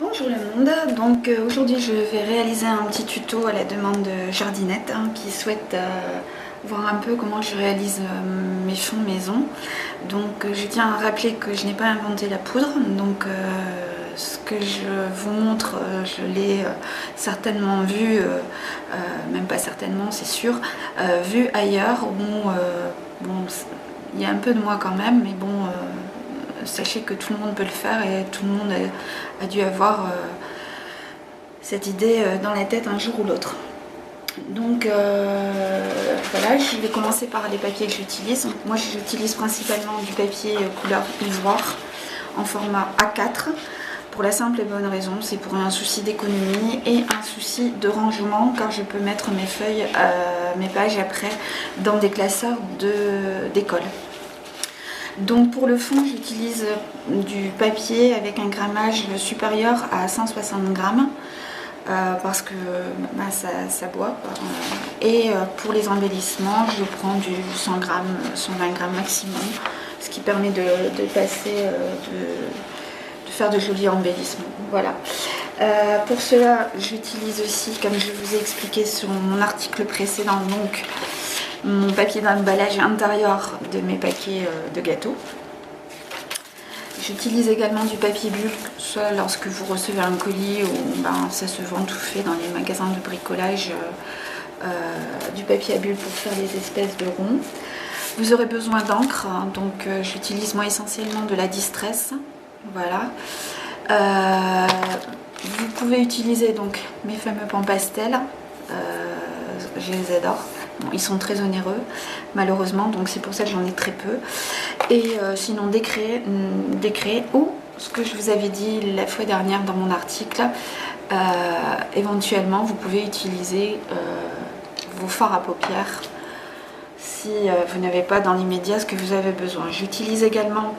Bonjour le monde, donc aujourd'hui je vais réaliser un petit tuto à la demande de Jardinette qui souhaite voir un peu comment je réalise mes fonds maison. Donc je tiens à rappeler que je n'ai pas inventé la poudre, donc ce que je vous montre, je l'ai certainement vu, même pas certainement c'est sûr, vu ailleurs où bon, il y a un peu de moi quand même, mais bon... sachez que tout le monde peut le faire et tout le monde a dû avoir cette idée dans la tête un jour ou l'autre. Donc voilà, je vais commencer par les papiers que j'utilise. Moi j'utilise principalement du papier couleur ivoire en format A4 pour la simple et bonne raison, c'est pour un souci d'économie et un souci de rangement, car je peux mettre mes feuilles, mes pages après dans des classeurs d'école. Donc pour le fond, j'utilise du papier avec un grammage supérieur à 160 grammes parce que ça boit. Et pour les embellissements, je prends du 100 grammes, 120 grammes maximum, ce qui permet de faire de jolis embellissements. Voilà. Pour cela, j'utilise aussi, comme je vous ai expliqué sur mon article précédent, donc mon papier d'emballage intérieur de mes paquets de gâteaux. J'utilise également du papier bulle, soit lorsque vous recevez un colis ou ça se vend tout fait dans les magasins de bricolage, du papier à bulles pour faire les espèces de ronds. Vous aurez besoin d'encre, donc j'utilise moi essentiellement de la Distress. Voilà. Vous pouvez utiliser donc mes fameux pans pastel, je les adore. Bon, ils sont très onéreux malheureusement, donc c'est pour ça que j'en ai très peu. Et sinon des craies ou ce que je vous avais dit la fois dernière dans mon article, éventuellement vous pouvez utiliser vos fards à paupières si vous n'avez pas dans l'immédiat ce que vous avez besoin. J'utilise également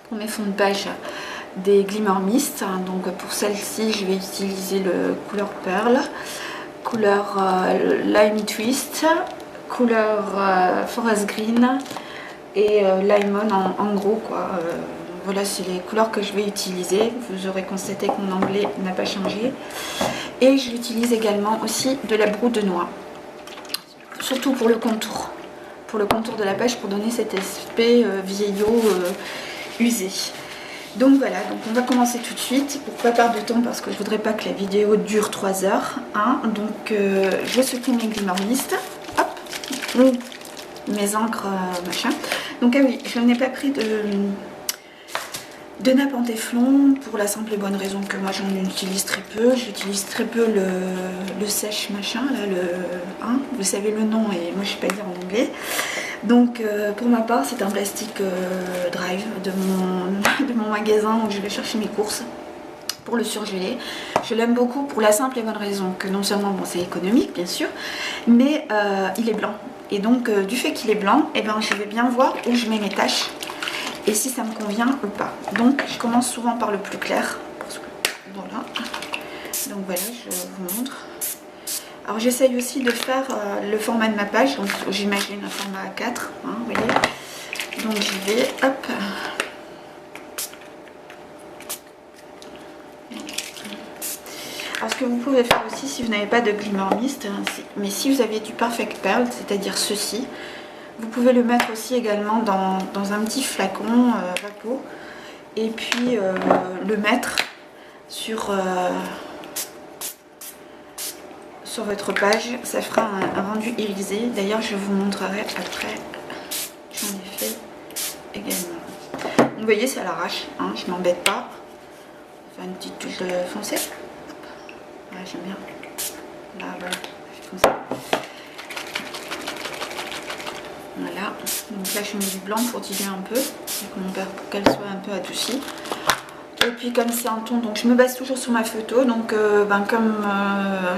pour mes fonds de page des Glimmer Mist, donc pour celle-ci je vais utiliser le couleur Pearl, couleur Lime Twist, couleur Forest Green et Lemon en gros quoi. Voilà, c'est les couleurs que je vais utiliser. Vous aurez constaté que mon anglais n'a pas changé. Et j'utilise également aussi de la broue de noix, surtout pour le contour de la page, pour donner cet aspect vieillot usé. Donc voilà, donc on va commencer tout de suite pour pas perdre de temps parce que je voudrais pas que la vidéo dure 3 heures. Donc je vais secouer mes Glimmer Mist, hop, mes encres machin. Donc ah oui, je n'ai pas pris de nappe en téflon pour la simple et bonne raison que moi j'en utilise très peu. J'utilise très peu le sèche machin, là, vous savez le nom et moi je sais pas dire en anglais. Donc pour ma part c'est un plastique drive de mon magasin où je vais chercher mes courses pour le surgeler. Je l'aime beaucoup pour la simple et bonne raison que non seulement bon, c'est économique bien sûr, mais il est blanc. Et donc du fait qu'il est blanc, je vais bien voir où je mets mes tâches et si ça me convient ou pas. Donc je commence souvent par le plus clair. Voilà. Donc voilà, je vous montre. Alors j'essaye aussi de faire le format de ma page, donc j'imagine un format A4, vous voyez. Donc j'y vais, hop. Alors ce que vous pouvez faire aussi si vous n'avez pas de Glimmer Mist, mais si vous avez du Perfect Pearl, c'est-à-dire ceci, vous pouvez le mettre aussi également dans un petit flacon vapeau et puis le mettre sur votre page, ça fera un rendu irisé. D'ailleurs je vous montrerai après, j'en ai fait également. Donc, vous voyez, c'est à l'arrache, je m'embête pas. Enfin, une petite touche foncée. Ouais, j'aime bien. Là, voilà, comme ça. Voilà, donc là je mets du blanc pour diluer un peu, pour qu'elle soit un peu adoucie. Et puis comme c'est un ton, donc je me base toujours sur ma photo, donc comme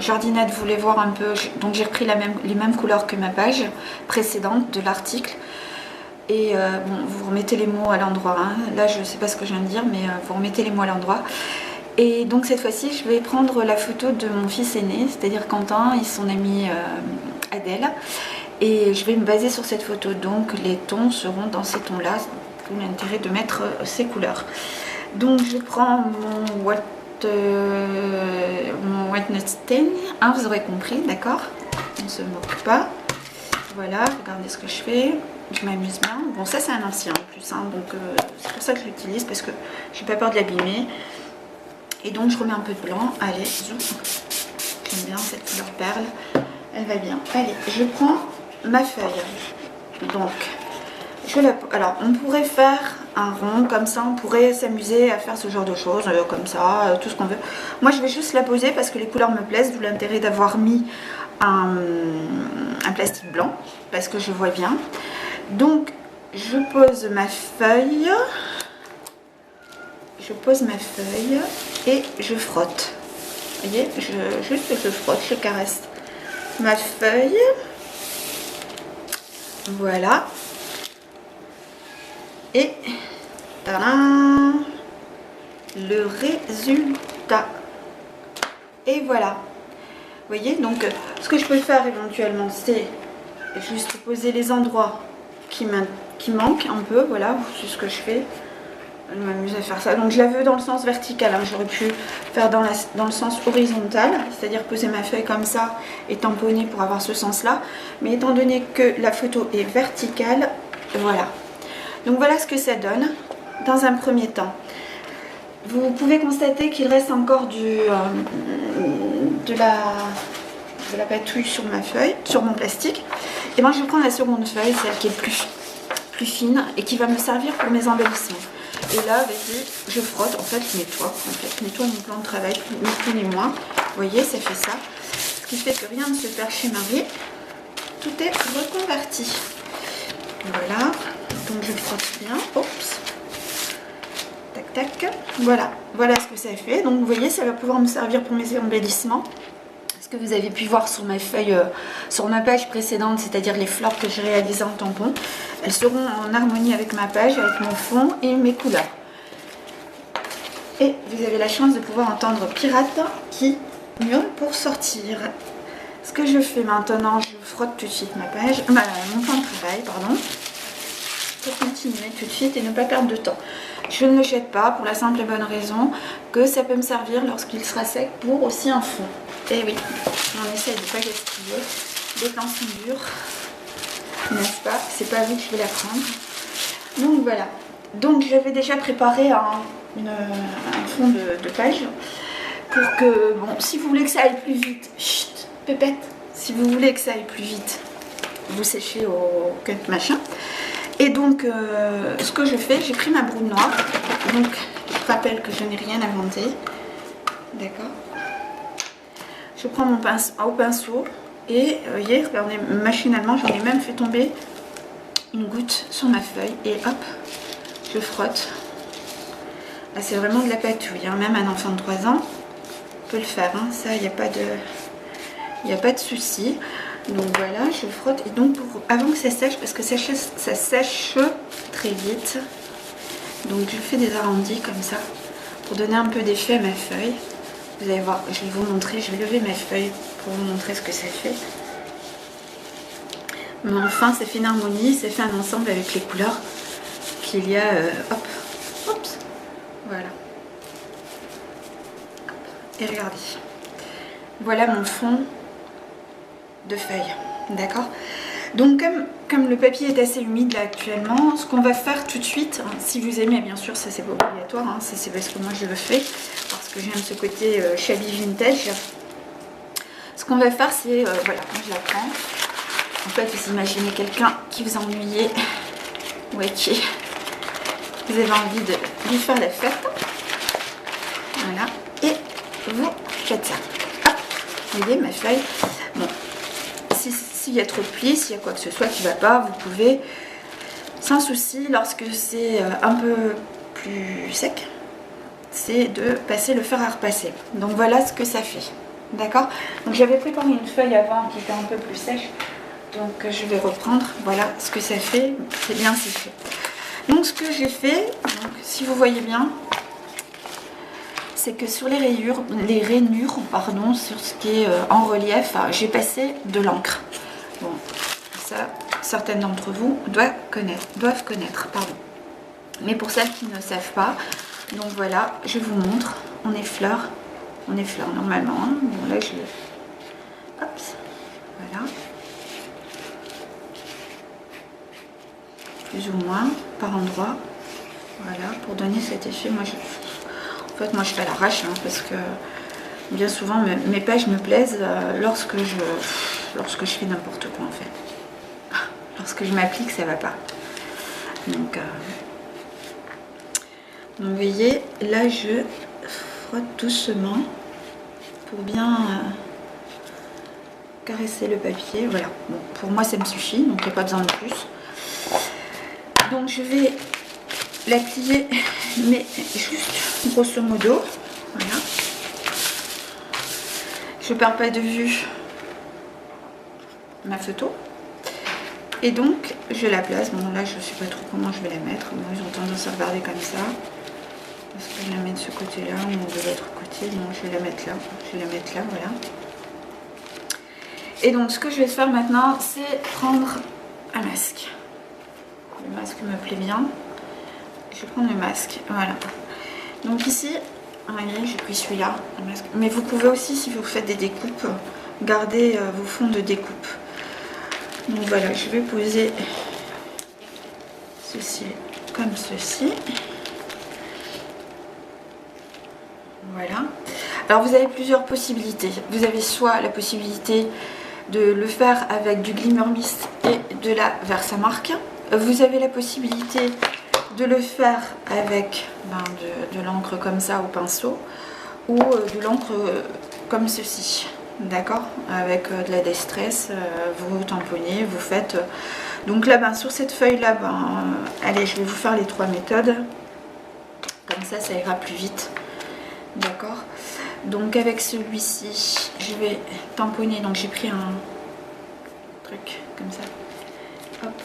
Jardinette voulait voir un peu, donc j'ai repris les mêmes couleurs que ma page précédente de l'article. Et bon, vous remettez les mots à l'endroit, là je sais pas ce que je viens de dire, mais vous remettez les mots à l'endroit. Et donc cette fois-ci je vais prendre la photo de mon fils aîné, c'est-à-dire Quentin et son amie Adèle. Et je vais me baser sur cette photo, donc les tons seront dans ces tons là, d'où l'intérêt de mettre ces couleurs. Donc je prends mon White Stain, hein, vous aurez compris, d'accord? On ne se moque pas. Voilà, regardez ce que je fais. Je m'amuse bien. Bon, ça c'est un ancien en plus, hein, donc c'est pour ça que je l'utilise, parce que j'ai pas peur de l'abîmer. Et donc je remets un peu de blanc. Allez, zoom. J'aime bien cette couleur perle. Elle va bien. Allez, je prends ma feuille. Donc, alors on pourrait faire un rond comme ça, on pourrait s'amuser à faire ce genre de choses, comme ça, tout ce qu'on veut. Moi je vais juste la poser parce que les couleurs me plaisent, d'où l'intérêt d'avoir mis un plastique blanc, parce que je vois bien. Donc je pose ma feuille, et je frotte. Vous voyez, juste je frotte, je caresse ma feuille. Voilà. Et tadam, le résultat. Et voilà. Vous voyez, donc ce que je peux faire éventuellement, c'est juste poser les endroits qui manquent un peu. Voilà, c'est ce que je fais. Je m'amuse à faire ça. Donc je la veux dans le sens vertical, hein. J'aurais pu faire dans le sens horizontal, c'est-à-dire poser ma feuille comme ça et tamponner pour avoir ce sens-là. Mais étant donné que la photo est verticale, voilà. Donc voilà ce que ça donne dans un premier temps. Vous pouvez constater qu'il reste encore de la patouille sur ma feuille, sur mon plastique. Et moi je vais prendre la seconde feuille, celle qui est plus fine et qui va me servir pour mes embellissements. Et là avec lui, je frotte, en fait je nettoie mon plan de travail, ni plus ni moins. Vous voyez, ça fait ça. Ce qui fait que rien ne se perd chez Marie. Tout est reconverti. Voilà. Donc je frotte bien, oups, tac tac, voilà ce que ça fait. Donc vous voyez, ça va pouvoir me servir pour mes embellissements. Ce que vous avez pu voir sur ma feuille, sur ma page précédente, c'est-à-dire les fleurs que j'ai réalisées en tampon, elles seront en harmonie avec ma page, avec mon fond et mes couleurs. Et vous avez la chance de pouvoir entendre Pirate qui miaule pour sortir. Ce que je fais maintenant, je frotte tout de suite ma page, mon plan de travail, pardon. Continuer tout de suite et ne pas perdre de temps. Je ne le jette pas pour la simple et bonne raison que ça peut me servir lorsqu'il sera sec pour aussi un fond. Et oui, on essaie de ne pas gaspiller. Les plans sont durs, n'est-ce pas? C'est pas à vous que je vais la prendre. Donc voilà. Donc j'avais déjà préparé un fond de page pour que, bon, si vous voulez que ça aille plus vite, chut, pépette, si vous voulez que ça aille plus vite, vous séchez au cut machin. Et donc, ce que je fais, j'ai pris ma broue noire. Donc, je rappelle que je n'ai rien inventé. D'accord. Je prends mon pinceau et, vous voyez, regardez, machinalement, j'en ai même fait tomber une goutte sur ma feuille. Et hop, je frotte. Là, c'est vraiment de la patouille, hein. Même un enfant de 3 ans peut le faire, hein. Ça, il n'y a pas de souci. Donc voilà, je frotte. Et donc avant que ça sèche, parce que ça sèche très vite, donc je fais des arrondis comme ça pour donner un peu d'effet à ma feuille. Vous allez voir, je vais vous montrer, je vais lever ma feuille pour vous montrer ce que ça fait. Mais enfin, ça fait une harmonie, ça fait un ensemble avec les couleurs qu'il y a. Hop, oups, voilà. Et regardez, voilà mon fond de feuilles, d'accord. Donc comme le papier est assez humide là actuellement, ce qu'on va faire tout de suite, hein, si vous aimez, bien sûr, ça c'est pas obligatoire, hein, ça c'est parce que moi je le fais, parce que j'aime ce côté shabby vintage. Ce qu'on va faire, c'est, voilà, moi je la prends. En fait, vous imaginez quelqu'un qui vous ennuyait, ouais, qui vous avez envie de lui faire la fête, voilà, et vous faites ça. Hop, vous voyez ma feuille. Bon, s'il y a trop de plis, s'il y a quoi que ce soit qui ne va pas, vous pouvez, sans souci, lorsque c'est un peu plus sec, c'est de passer le fer à repasser. Donc voilà ce que ça fait. D'accord. Donc j'avais préparé une feuille avant qui était un peu plus sèche. Donc je vais reprendre. Voilà ce que ça fait. C'est bien séché. Donc ce que j'ai fait, donc, si vous voyez bien, c'est que sur les rainures, pardon, sur ce qui est en relief, j'ai passé de l'encre. Bon, ça, certaines d'entre vous doivent connaître, pardon. Mais pour celles qui ne savent pas, donc voilà, je vous montre. on effleure normalement. Hein. Bon, là je le... Hop, voilà. Plus ou moins, par endroit. Voilà, pour donner cet effet, moi en fait, moi je fais à l'arrache, hein, parce que bien souvent mes pages me plaisent lorsque je fais n'importe quoi en fait. Lorsque je m'applique, ça va pas. Donc vous voyez, là je frotte doucement pour bien caresser le papier. Voilà, bon, pour moi ça me suffit, donc il n'y a pas besoin de plus. Donc je vais la plier, mais juste grosso modo. Voilà. Je ne perds pas de vue ma photo. Et donc je la place. Bon là je ne sais pas trop comment je vais la mettre. Bon, ils ont tendance à regarder comme ça. Est-ce que je la mets de ce côté-là ou de l'autre côté? Non, je vais la mettre là. Je vais la mettre là, voilà. Et donc ce que je vais faire maintenant, c'est prendre un masque. Le masque me plaît bien. Je vais prendre le masque, voilà. Donc ici, voyez, j'ai pris celui-là, le masque. Mais vous pouvez aussi, si vous faites des découpes, garder vos fonds de découpe. Donc voilà, je vais poser ceci comme ceci. Voilà. Alors vous avez plusieurs possibilités. Vous avez soit la possibilité de le faire avec du Glimmer Mist et de la Versamark. Vous avez la possibilité de le faire avec de l'encre comme ça au pinceau ou de l'encre comme ceci. D'accord, avec de la Distress, vous tamponnez, vous faites. Donc là, sur cette feuille-là, allez, je vais vous faire les 3 méthodes. Comme ça, ça ira plus vite. D'accord. Donc avec celui-ci, je vais tamponner. Donc j'ai pris un truc comme ça. Hop.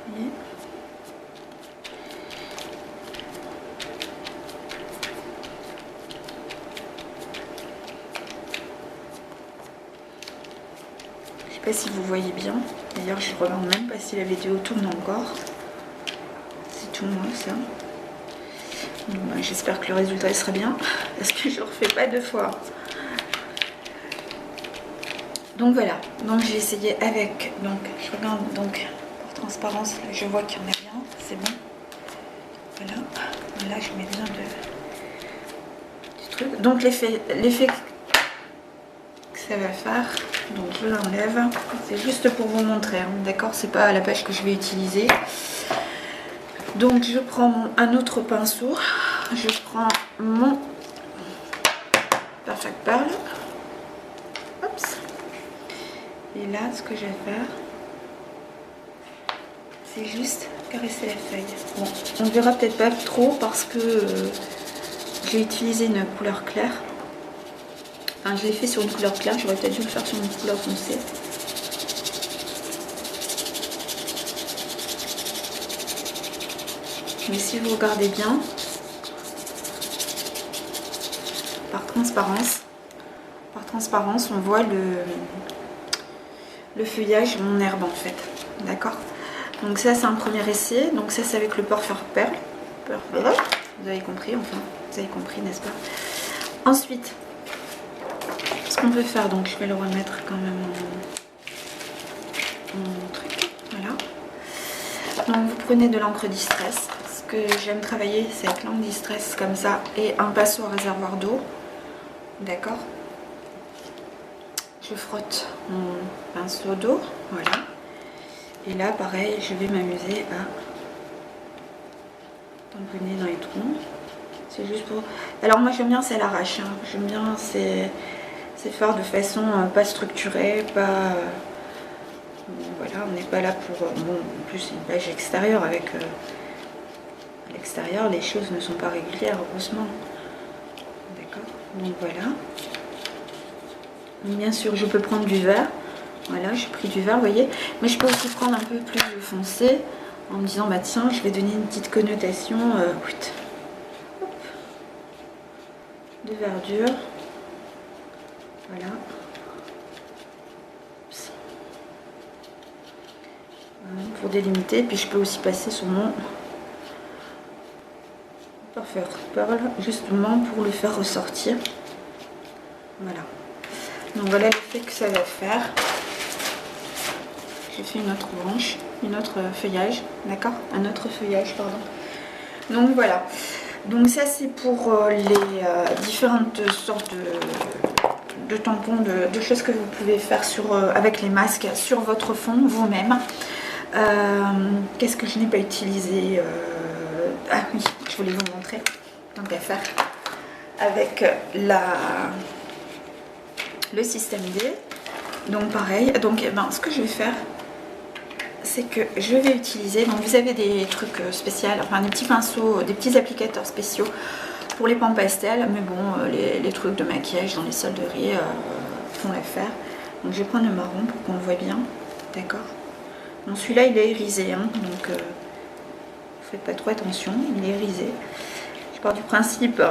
Vous voyez ? Je sais pas si vous voyez bien. D'ailleurs, je ne regarde même pas si la vidéo tourne encore. C'est tout moi ça. J'espère que le résultat sera bien. Parce que je ne le refais pas 2 fois. Donc voilà. Donc j'ai essayé avec. Donc je regarde donc pour transparence. Là, je vois qu'il y en a bien. C'est bon. Voilà. Là je mets bien du truc. Donc l'effet que ça va faire. Donc je l'enlève, c'est juste pour vous montrer, hein, d'accord, c'est pas la page que je vais utiliser. Donc je prends un autre pinceau, je prends mon Perfect Pearl, Oups. Et là ce que je vais faire, c'est juste caresser la feuille. Bon, on ne verra peut-être pas trop parce que j'ai utilisé une couleur claire. Enfin, je l'ai fait sur une couleur claire, j'aurais peut-être dû le faire sur une couleur foncée. Mais si vous regardez bien, par transparence, on voit le feuillage, mon herbe en fait. D'accord. Donc ça c'est un premier essai. Donc ça c'est avec le Perfect Pearl. Vous avez compris, enfin, vous avez compris, n'est-ce pas? Ensuite, ce qu'on peut faire, donc je vais le remettre quand même en truc, voilà. Donc vous prenez de l'encre Distress. Ce que j'aime travailler, c'est avec l'encre Distress comme ça et un pinceau à réservoir d'eau, d'accord. Je frotte mon pinceau d'eau, voilà. Et là, pareil, je vais m'amuser à tamponner dans les trous. C'est juste pour. Alors moi j'aime bien, c'est à l'arrache. Hein. J'aime bien, c'est faire de façon pas structurée, pas voilà, on n'est pas là pour bon, en plus c'est une page extérieure avec à l'extérieur les choses ne sont pas régulières heureusement, d'accord. Donc voilà, bien sûr je peux prendre du vert, voilà, j'ai pris du vert, vous voyez, mais je peux aussi prendre un peu plus foncé en me disant bah tiens, je vais donner une petite connotation de verdure. Voilà. Pour délimiter, puis je peux aussi passer sur mon Cover Pearl, justement pour le faire ressortir. Voilà. Donc voilà l'effet que ça va faire. J'ai fait une autre branche, une autre feuillage, d'accord? Un autre feuillage, pardon. Donc voilà. Donc ça c'est pour les différentes sortes de tampons, de choses que vous pouvez faire avec les masques sur votre fond vous-même. Qu'est-ce que je n'ai pas utilisé? Ah oui, je voulais vous montrer, tant qu'à faire, avec le système D. Donc pareil, donc ce que je vais faire, c'est que je vais utiliser, donc vous avez des trucs spéciaux, enfin des petits pinceaux, des petits applicateurs spéciaux pour les pans pastels, mais bon, les trucs de maquillage dans les solderies font l'affaire. Donc je vais prendre le marron pour qu'on le voit bien, d'accord? Bon, celui-là il est irisé, hein, donc faites pas trop attention, il est irisé. Je pars du principe,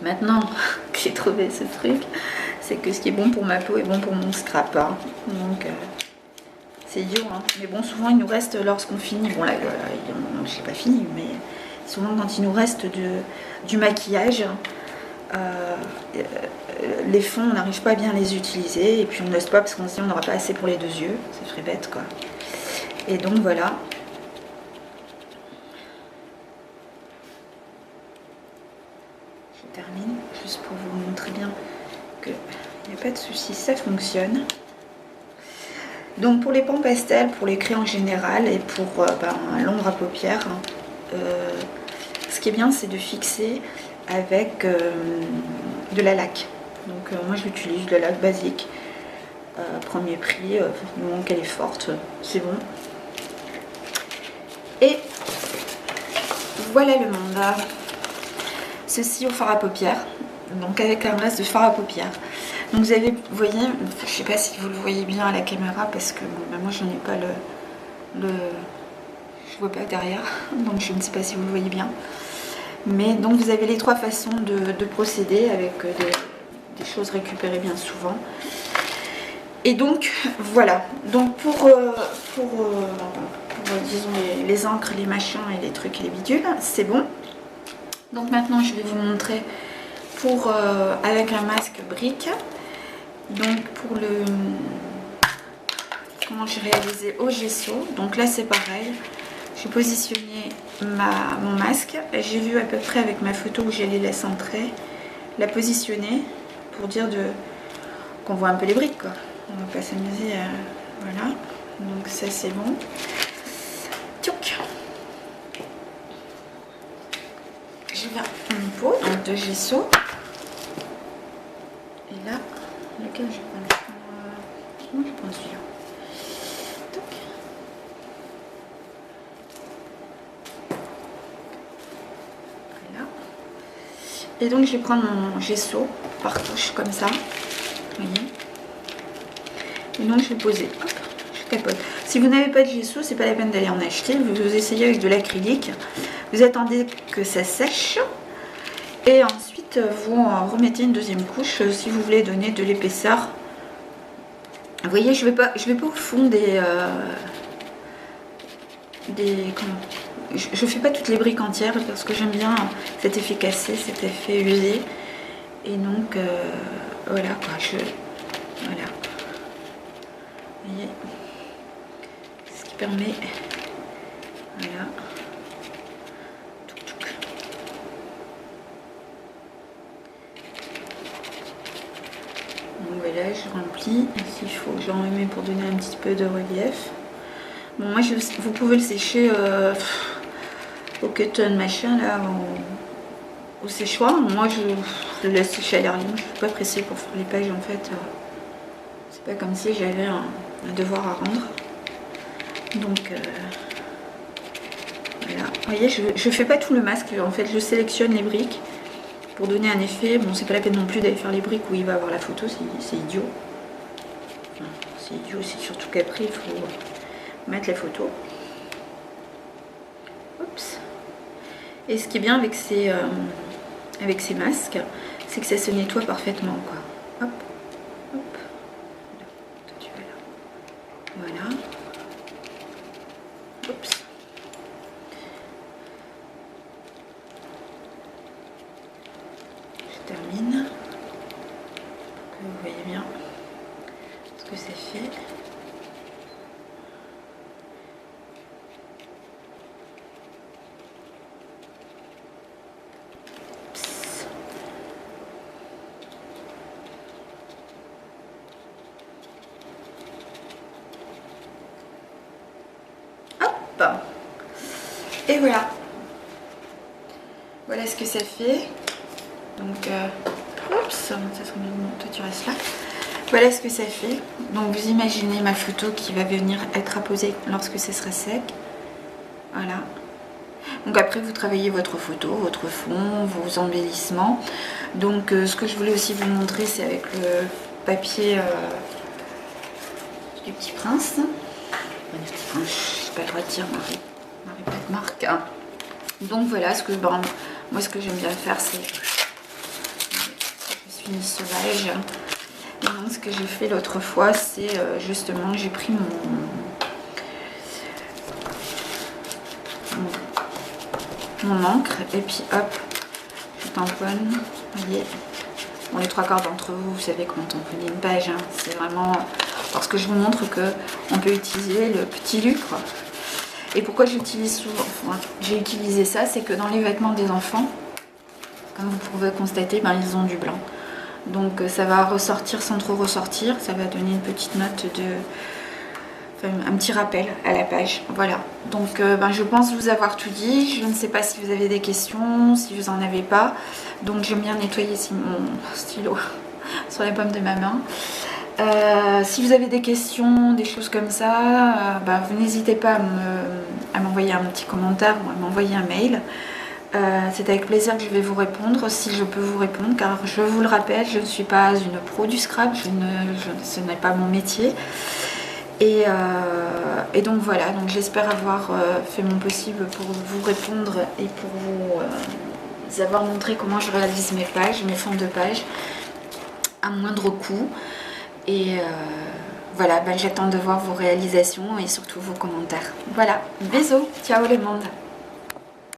maintenant que j'ai trouvé ce truc, c'est que ce qui est bon pour ma peau est bon pour mon scrap, hein. Donc c'est idiot, hein. Mais bon, souvent il nous reste lorsqu'on finit, bon là j'ai pas fini, mais souvent quand il nous reste du maquillage, les fonds on n'arrive pas à bien les utiliser et puis on ne laisse pas parce qu'on se dit on n'aura pas assez pour les 2 yeux, ça serait bête quoi. Et donc voilà. Je termine juste pour vous montrer bien que il n'y a pas de souci, ça fonctionne. Donc pour les pans pastels, pour les crayons en général et pour l'ombre à paupières, ce qui est bien c'est de fixer avec de la laque. Donc moi j'utilise de la laque basique, premier prix, du moment qu'elle est forte, c'est bon. Et voilà le monde. Ceci au fard à paupières, donc avec un masque de fard à paupières. Donc vous avez, vous voyez, je sais pas si vous le voyez bien à la caméra parce que bon, moi je n'ai pas je vois pas derrière, donc je ne sais pas si vous le voyez bien. Mais donc vous avez les 3 façons de procéder avec des choses récupérées bien souvent. Et donc voilà, donc pour disons les encres, les machins et les trucs et les bidules, c'est bon. Donc maintenant je vais vous montrer avec un masque brique. Donc pour comment j'ai réalisé au gesso. Donc là c'est pareil, j'ai positionné mon masque, j'ai vu à peu près avec ma photo où j'allais la centrer, la positionner pour dire qu'on voit un peu les briques quoi. On va pas s'amuser à... Voilà, donc ça c'est bon. Tchouk. Je vais une peau donc de gesso. Et là, lequel je prends? Moi je prends celui-là. Voilà. Et donc je vais prendre mon gesso par touche comme ça. Vous voyez. Et donc je vais poser. Hop, je tapote. Si vous n'avez pas de gesso, c'est pas la peine d'aller en acheter. Vous essayez avec de l'acrylique. Vous attendez que ça sèche. Et ensuite, vous remettez une deuxième couche si vous voulez donner de l'épaisseur. Vous voyez, je vais pas au fond je fais pas toutes les briques entières parce que j'aime bien cet effet cassé, cet effet usé. Et donc, voilà quoi, voilà. Vous voyez, ce qui permet, voilà. Donc voilà, je remplis. Ici, il faut que j'en remets pour donner un petit peu de relief. Bon, moi, vous pouvez le sécher au cotton machin, là, au séchoir. Moi, je le laisse sécher à l'air libre. Je ne suis pas pressée pour faire les pages, en fait. C'est pas comme si j'avais un devoir à rendre. Donc, voilà. Vous voyez, je fais pas tout le masque. En fait, je sélectionne les briques pour donner un effet. Bon, c'est pas la peine non plus d'aller faire les briques où il va avoir la photo, c'est idiot. Enfin, c'est idiot, c'est surtout qu'après il faut mettre la photo. Oups. Et ce qui est bien avec ces masques, c'est que ça se nettoie parfaitement, quoi. Hop, hop. Toi, tu vas là. Voilà. Oups. termine. Vous voyez bien ce que ça fait. Hop. Et voilà. Voilà ce que ça fait. Donc, oups, ça serait bien. Toi tu restes là. Voilà ce que ça fait. Donc vous imaginez ma photo qui va venir être apposée lorsque ce sera sec. Voilà. Donc après vous travaillez votre photo, votre fond, vos embellissements. Donc ce que je voulais aussi vous montrer, c'est avec le papier du Petit Prince. Du Petit Prince, je sais pas le droit de dire, Marie pas de marque. Hein. Donc voilà, moi ce que j'aime bien faire, c'est je suis une sauvage. Et donc ce que j'ai fait l'autre fois, c'est justement j'ai pris mon encre et puis hop, je tamponne. Vous voyez, bon, les 3/4 d'entre vous, vous savez comment tamponner une page. Hein. C'est vraiment parce que je vous montre que on peut utiliser le petit lucre. Et pourquoi j'utilise souvent, j'ai utilisé ça, c'est que dans les vêtements des enfants, comme vous pouvez constater, ben, ils ont du blanc. Donc ça va ressortir sans trop ressortir, ça va donner une petite note un petit rappel à la page. Voilà, donc ben, je pense vous avoir tout dit. Je ne sais pas si vous avez des questions, si vous en avez pas. Donc j'aime bien nettoyer ici mon stylo sur la paume de ma main. Si vous avez des questions, des choses comme ça, ben, vous n'hésitez pas à m'envoyer un petit commentaire ou à m'envoyer un mail. C'est avec plaisir que je vais vous répondre si je peux vous répondre, car je vous le rappelle, je ne suis pas une pro du scrap, ce n'est pas mon métier. Et donc voilà, donc j'espère avoir fait mon possible pour vous répondre et pour vous avoir montré comment je réalise mes pages, mes fonds de page à moindre coût. Et voilà, ben, j'attends de voir vos réalisations et surtout vos commentaires. Voilà, bisous, ciao le monde.